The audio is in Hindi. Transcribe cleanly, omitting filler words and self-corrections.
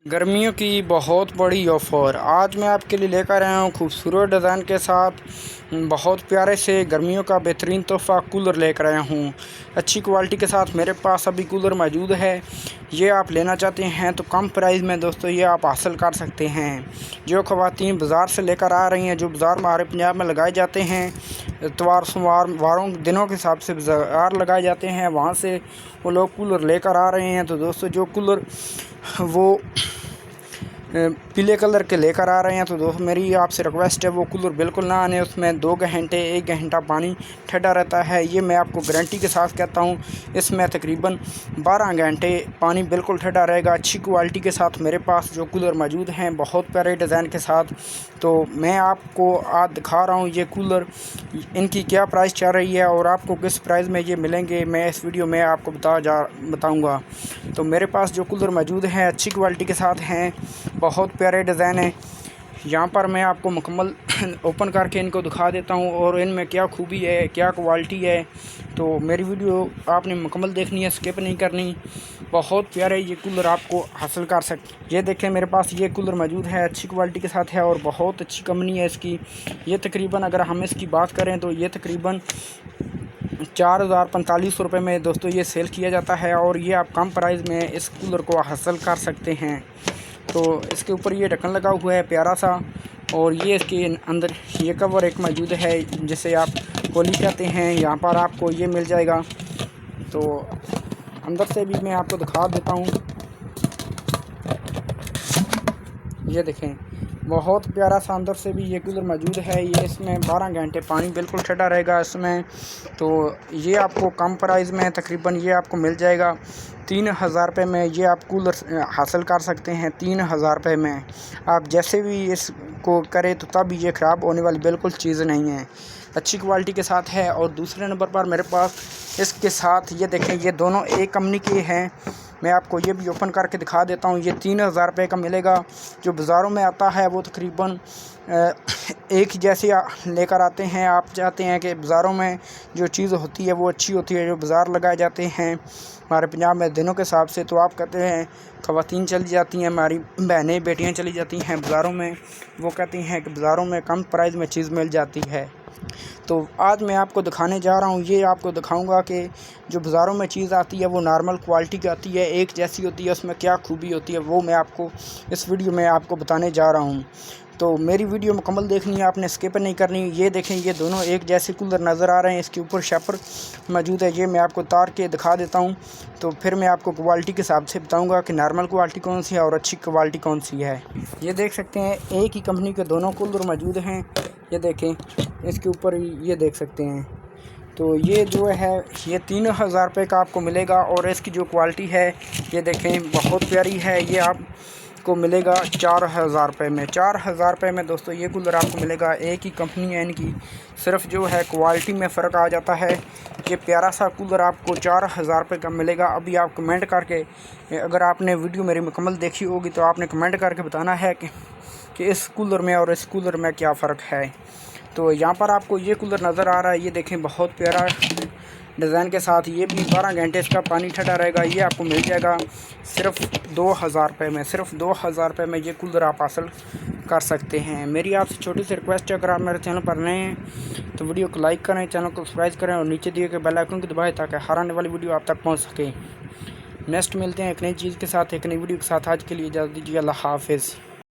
गर्मियों की बहुत बड़ी ऑफ़र आज मैं आपके लिए लेकर आया हूँ खूबसूरत डिज़ाइन के साथ बहुत प्यारे से गर्मियों का बेहतरीन तोहफ़ा कूलर लेकर आया हूँ। अच्छी क्वालिटी के साथ मेरे पास अभी कूलर मौजूद है। ये आप लेना चाहते हैं तो कम प्राइस में दोस्तों ये आप हासिल कर सकते हैं। जो ख़वातीन बाज़ार से लेकर आ रही हैं, जो बाज़ार हमारे पंजाब में लगाए जाते हैं, इतवार सोमवार वारों दिनों के हिसाब से बाज़ार लगाए जाते हैं, वहाँ से वो लोग कूलर लेकर आ रहे हैं। तो दोस्तों जो कूलर वो पीले कलर के लेकर आ रहे हैं, तो दोस्तों मेरी आपसे रिक्वेस्ट है वो कूलर बिल्कुल ना आने। उसमें 2 घंटे 1 घंटा पानी ठंडा रहता है। ये मैं आपको गारंटी के साथ कहता हूँ। इसमें तकरीबन 12 घंटे पानी बिल्कुल ठंडा रहेगा। अच्छी क्वालिटी के साथ मेरे पास जो कूलर मौजूद हैं बहुत प्यारे डिज़ाइन के साथ। तो मैं आपको आज दिखा रहा हूँ ये कूलर, इनकी क्या प्राइस चल रही है और आपको किस प्राइस में ये मिलेंगे, मैं इस वीडियो में आपको बताऊँगा। तो मेरे पास जो कूलर मौजूद हैं अच्छी क्वालिटी के साथ हैं, बहुत प्यारे डिज़ाइन है। यहाँ पर मैं आपको मुकम्मल ओपन करके इनको दिखा देता हूँ और इनमें क्या खूबी है, क्या क्वालिटी है। तो मेरी वीडियो आपने मुकम्मल देखनी है, स्किप नहीं करनी। बहुत प्यारे ये कूलर आपको हासिल कर सकते। ये देखें मेरे पास ये कूलर मौजूद है, अच्छी क्वालिटी के साथ है और बहुत अच्छी कंपनी है इसकी। ये तकरीबन अगर हम इसकी बात करें तो ये तकरीबन 4045 रुपये में दोस्तों ये सेल किया जाता है और ये आप कम प्राइस में इस कूलर को हासिल कर सकते हैं। तो इसके ऊपर ये ढक्कन लगा हुआ है प्यारा सा, और ये इसके अंदर ये कवर एक मौजूद है जिसे आप कोली कहते हैं। यहाँ पर आपको ये मिल जाएगा। तो अंदर से भी मैं आपको दिखा देता हूँ। ये देखें बहुत प्यारा सा अंदर से भी ये कूलर मौजूद है। ये इसमें 12 घंटे पानी बिल्कुल ठंडा रहेगा इसमें। तो ये आपको कम प्राइस में तकरीबन ये आपको मिल जाएगा 3000 रुपये में। ये आप कूलर हासिल कर सकते हैं 3000 रुपये में। आप जैसे भी इसको करें तो तब ये ख़राब होने वाली बिल्कुल चीज़ नहीं है, अच्छी क्वालिटी के साथ है। और दूसरे नंबर पर मेरे पास इसके साथ ये देखें ये दोनों एक कंपनी के हैं। मैं आपको ये भी ओपन करके दिखा देता हूँ। ये 3000 रुपये का मिलेगा। जो बाज़ारों में आता है वो तकरीबन एक ही जैसे लेकर आते हैं। आप चाहते हैं कि बाज़ारों में जो चीज़ होती है वो अच्छी होती है, जो बाज़ार लगाए जाते हैं हमारे पंजाब में दिनों के हिसाब से, तो आप कहते हैं ख़वातीन चली जाती हैं, हमारी बहनें बेटियां चली जाती हैं बाज़ारों में, वो कहती हैं कि बाज़ारों में कम प्राइस में चीज़ मिल जाती है। तो आज मैं आपको दिखाने जा रहा हूँ, ये आपको दिखाऊंगा कि जो बाज़ारों में चीज़ आती है वो नॉर्मल क्वालिटी की आती है, एक जैसी होती है, उसमें क्या खूबी होती है वो मैं आपको इस वीडियो में आपको बताने जा रहा हूँ। तो मेरी वीडियो मुकम्मल देखनी है, आपने स्किप नहीं करनी। ये देखें ये दोनों एक जैसे कूलर नज़र आ रहे हैं। इसके ऊपर शेपर मौजूद है, ये मैं आपको तार के दिखा देता हूँ। तो फिर मैं आपको क्वालिटी के हिसाब से बताऊँगा कि नॉर्मल क्वालिटी कौन सी है और अच्छी क्वालिटी कौन सी है। ये देख सकते हैं एक ही कंपनी के दोनों कूलर मौजूद हैं। ये देखें इसके ऊपर ये देख सकते हैं। तो ये जो है ये 3000 रुपये का आपको मिलेगा और इसकी जो क्वालिटी है ये देखें बहुत प्यारी है। ये आपको मिलेगा 4000 रुपये में। 4000 रुपये में दोस्तों ये कूलर आपको मिलेगा। एक ही कंपनी है इनकी, सिर्फ जो है क्वालिटी में फ़र्क आ जाता है। ये प्यारा सा कूलर आपको 4000 रुपये का मिलेगा। अभी आप कमेंट करके, अगर आपने वीडियो मेरी मुकम्मल देखी होगी तो आपने कमेंट करके बताना है कि इस कूलर में और इस कूलर में क्या फ़र्क है। तो यहाँ पर आपको ये कूलर नज़र आ रहा है, ये देखें बहुत प्यारा डिज़ाइन के साथ। ये भी 12 घंटे इसका पानी ठंडा रहेगा। ये आपको मिल जाएगा सिर्फ 2000 रुपये में। सिर्फ 2000 रुपये में ये कूलर आप हासिल कर सकते हैं। मेरी आपसे छोटी सी रिक्वेस्ट है, अगर आप मेरे चैनल पर नए हैं तो वीडियो को लाइक करें, चैनल को सब्सक्राइब करें और नीचे दिए गए बेल आइकन को दबाएं ताकि हर आने वाली वीडियो आप तक पहुँच सके। नेक्स्ट मिलते हैं एक नई चीज़ के साथ, एक नई वीडियो के साथ। आज के लिए इजाज़त दीजिए, अल्लाह हाफिज़।